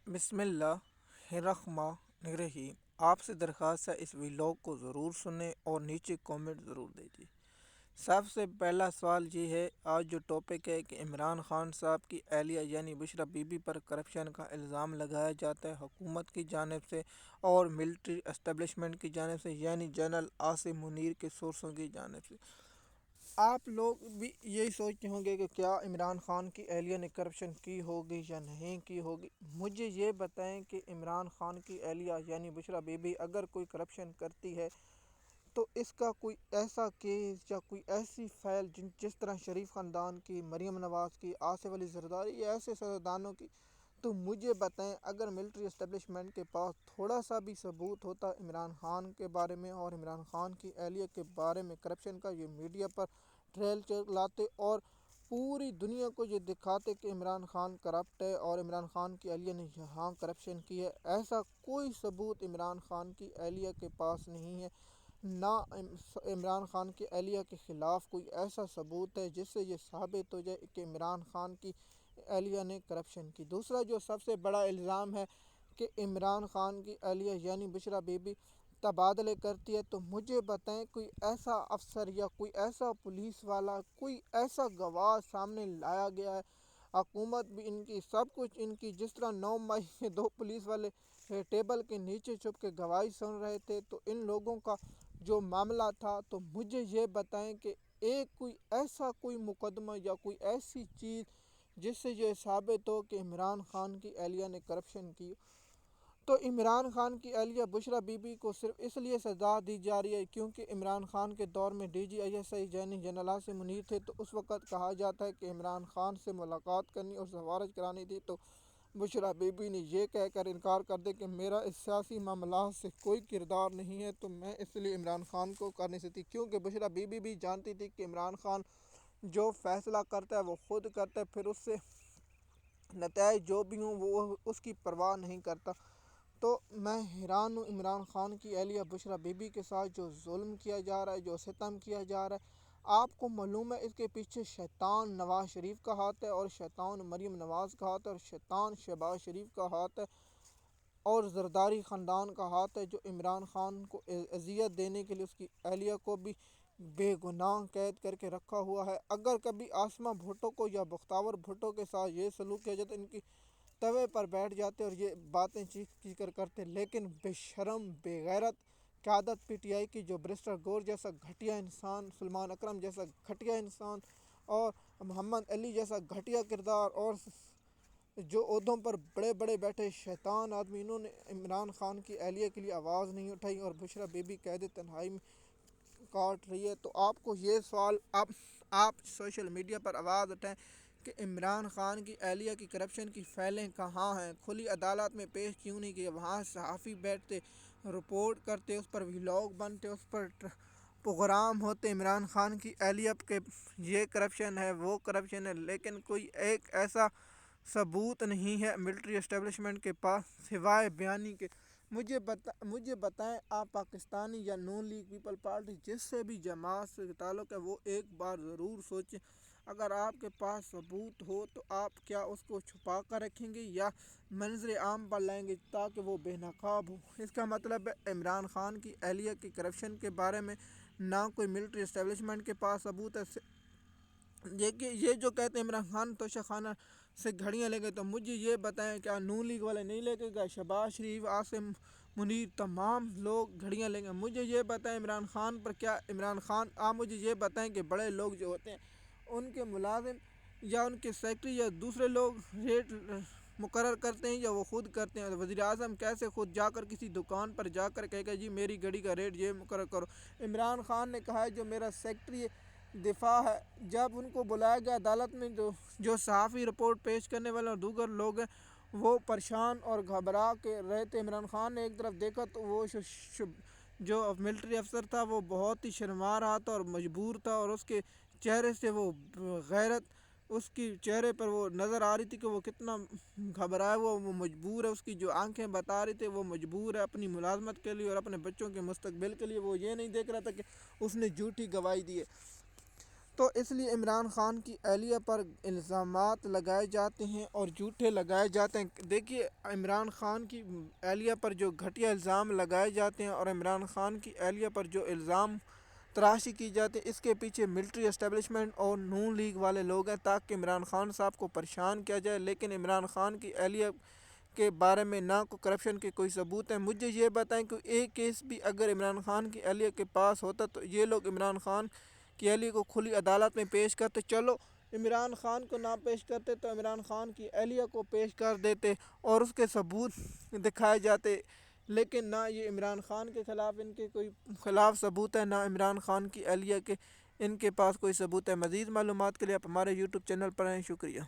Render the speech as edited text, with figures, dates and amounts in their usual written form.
بسم اللہ الرحمن الرحیم۔ آپ سے درخواست ہے اس ویلاگ کو ضرور سنیں اور نیچے کومنٹ ضرور دیجیے۔ سب سے پہلا سوال یہ ہے، آج جو ٹاپک ہے کہ عمران خان صاحب کی اہلیہ یعنی بشریٰ بی بی پر کرپشن کا الزام لگایا جاتا ہے حکومت کی جانب سے اور ملٹری اسٹیبلشمنٹ کی جانب سے یعنی جنرل عاصم منیر کے سورسوں کی جانب سے۔ آپ لوگ بھی یہی سوچتے ہوں گے کہ کیا عمران خان کی اہلیہ نے کرپشن کی ہوگی یا نہیں کی ہوگی۔ مجھے یہ بتائیں کہ عمران خان کی اہلیہ یعنی بشریٰ بی بی اگر کوئی کرپشن کرتی ہے تو اس کا کوئی ایسا کیس یا کوئی ایسی فائل جس طرح شریف خاندان کی، مریم نواز کی، آصف علی زرداری یا ایسے سیاستدانوں کی، تو مجھے بتائیں اگر ملٹری اسٹیبلشمنٹ کے پاس تھوڑا سا بھی ثبوت ہوتا عمران خان کے بارے میں اور عمران خان کی اہلیہ کے بارے میں کرپشن کا، یہ میڈیا پر ٹریل چلاتے اور پوری دنیا کو یہ دکھاتے کہ عمران خان کرپٹ ہے اور عمران خان کی اہلیہ نے یہاں کرپشن کی ہے۔ ایسا کوئی ثبوت عمران خان کی اہلیہ کے پاس نہیں ہے، نہ عمران خان کی اہلیہ کے خلاف کوئی ایسا ثبوت ہے جس سے یہ ثابت ہو جائے کہ عمران خان کی اہلیہ نے کرپشن کی۔ دوسرا جو سب سے بڑا الزام ہے کہ عمران خان کی اہلیہ یعنی بشریٰ بی بی تبادلے کرتی ہے، تو مجھے بتائیں کوئی ایسا افسر یا کوئی ایسا پولیس والا، کوئی ایسا گواہ سامنے لایا گیا ہے۔ حکومت بھی ان کی سب کچھ ان کی، جس طرح 9 مئی میں 2 پولیس والے ٹیبل کے نیچے چھپ کے گواہی سن رہے تھے، تو ان لوگوں کا جو معاملہ تھا، تو مجھے یہ بتائیں کہ کوئی ایسا کوئی مقدمہ یا کوئی ایسی چیز جس سے یہ ثابت ہو کہ عمران خان کی اہلیہ نے کرپشن کی۔ تو عمران خان کی اہلیہ بشریٰ بی بی کو صرف اس لیے سزا دی جا رہی ہے کیونکہ عمران خان کے دور میں D G I S I یعنی جنرل عاصم منیر تھے، تو اس وقت کہا جاتا ہے کہ عمران خان سے ملاقات کرنی اور سفارش کرانی تھی، تو بشریٰ بی بی نے یہ کہہ کر انکار کر دیا کہ میرا اس سیاسی معاملات سے کوئی کردار نہیں ہے، تو میں اس لیے عمران خان کو کر نہیں سکتی، کیونکہ بشریٰ بی بی بھی جانتی تھی کہ عمران خان جو فیصلہ کرتا ہے وہ خود کرتا ہے، پھر اس سے نتائج جو بھی ہوں وہ اس کی پرواہ نہیں کرتا۔ تو میں حیران ہوں عمران خان کی اہلیہ بشریٰ بی بی کے ساتھ جو ظلم کیا جا رہا ہے، جو ستم کیا جا رہا ہے۔ آپ کو معلوم ہے اس کے پیچھے شیطان نواز شریف کا ہاتھ ہے اور شیطان مریم نواز کا ہاتھ ہے اور شیطان شہباز شریف کا ہاتھ ہے اور زرداری خاندان کا ہاتھ ہے، جو عمران خان کو اذیت دینے کے لیے اس کی اہلیہ کو بھی بے گناہ قید کر کے رکھا ہوا ہے۔ اگر کبھی آسما بھٹو کو یا بختیار بھٹو کے ساتھ یہ سلوک کیا جاتا، ان کی توے پر بیٹھ جاتے اور یہ باتیں چیخ کر کرتے، لیکن بے شرم بے غیرت قیادت پی ٹی آئی کی، جو برسٹر گور جیسا گھٹیا انسان، سلمان اکرم جیسا گھٹیا انسان اور محمد علی جیسا گھٹیا کردار اور جو عہدوں پر بڑے بڑے بیٹھے شیطان آدمی، انہوں نے عمران خان کی اہلیہ کے لیے آواز نہیں اٹھائی اور بشریٰ بی بی قید تنہائی میں کاٹ رہی ہے۔ تو آپ کو یہ سوال، آپ سوشل میڈیا پر آواز اٹھائیں کہ عمران خان کی اہلیہ کی کرپشن کی فائلیں کہاں ہیں، کھلی عدالت میں پیش کیوں نہیں کی؟ وہاں صحافی بیٹھتے، رپورٹ کرتے، اس پر ویلاگ بنتے، اس پر پروگرام ہوتے عمران خان کی اہلیہ کے یہ کرپشن ہے وہ کرپشن ہے، لیکن کوئی ایک ایسا ثبوت نہیں ہے ملٹری اسٹیبلشمنٹ کے پاس سوائے بیانی کے۔ مجھے بتائیں آپ پاکستانی یا نون لیگ پیپل پارٹی جس سے بھی جماعت سے تعلق ہے، وہ ایک بار ضرور سوچیں اگر آپ کے پاس ثبوت ہو تو آپ کیا اس کو چھپا کر رکھیں گے یا منظر عام پر لائیں گے تاکہ وہ بے نقاب ہو؟ اس کا مطلب ہے عمران خان کی اہلیہ کی کرپشن کے بارے میں نہ کوئی ملٹری اسٹیبلشمنٹ کے پاس ثبوت ہے۔ دیکھیے یہ جو کہتے ہیں عمران خان توشہ خانہ سے گھڑیاں لے گئے، تو مجھے یہ بتائیں کیا نون لیگ والے نہیں لے کے گئے؟ شہباز شریف، عاصم منیر، تمام لوگ گھڑیاں لیں گے۔ مجھے یہ بتائیں عمران خان پر کیا عمران خان، آپ مجھے یہ بتائیں کہ بڑے لوگ جو ہوتے ہیں ان کے ملازم یا ان کے سیکٹری یا دوسرے لوگ ریٹ مقرر کرتے ہیں یا وہ خود کرتے ہیں؟ وزیر اعظم کیسے خود جا کر کسی دکان پر جا کر کہے گا جی میری گاڑی کا ریٹ یہ مقرر کرو؟ عمران خان نے کہا ہے جو میرا سیکٹری دفاع ہے، جب ان کو بلایا گیا عدالت میں، جو صحافی رپورٹ پیش کرنے والے اور دیگر لوگ ہیں وہ پریشان اور گھبرا کے رہے تھے۔ عمران خان نے ایک طرف دیکھا تو وہ جو ملٹری افسر تھا وہ بہت ہی شرما رہا تھا اور مجبور تھا، اور اس کے چہرے سے وہ غیرت، اس کی چہرے پر وہ نظر آ رہی تھی کہ وہ کتنا گھبرایا ہوا، وہ مجبور ہے، اس کی جو آنکھیں بتا رہی تھی وہ مجبور ہے اپنی ملازمت کے لیے اور اپنے بچوں کے مستقبل کے لیے، وہ یہ نہیں دیکھ رہا تھا کہ اس نے جھوٹی گواہی دی ہے۔ تو اس لیے عمران خان کی اہلیہ پر الزامات لگائے جاتے ہیں اور جھوٹے لگائے جاتے ہیں۔ دیکھیے عمران خان کی اہلیہ پر جو گھٹیا الزام لگائے جاتے ہیں اور عمران خان کی اہلیہ پر جو الزام تراشی کی جاتی ہے، اس کے پیچھے ملٹری اسٹیبلشمنٹ اور نون لیگ والے لوگ ہیں تاکہ عمران خان صاحب کو پریشان کیا جائے۔ لیکن عمران خان کی اہلیہ کے بارے میں نہ کوئی کرپشن کے کوئی ثبوت ہیں۔ مجھے یہ بتائیں کہ ایک کیس بھی اگر عمران خان کی اہلیہ کے پاس ہوتا تو یہ لوگ عمران خان کی اہلیہ کو کھلی عدالت میں پیش کرتے۔ چلو عمران خان کو نہ پیش کرتے تو عمران خان کی اہلیہ کو پیش کر دیتے اور اس کے ثبوت دکھائے جاتے، لیکن نہ یہ عمران خان کے خلاف ان کے کوئی خلاف ثبوت ہے، نہ عمران خان کی اہلیہ کے ان کے پاس کوئی ثبوت ہے۔ مزید معلومات کے لیے آپ ہمارے یوٹیوب چینل پر ہیں۔ شکریہ۔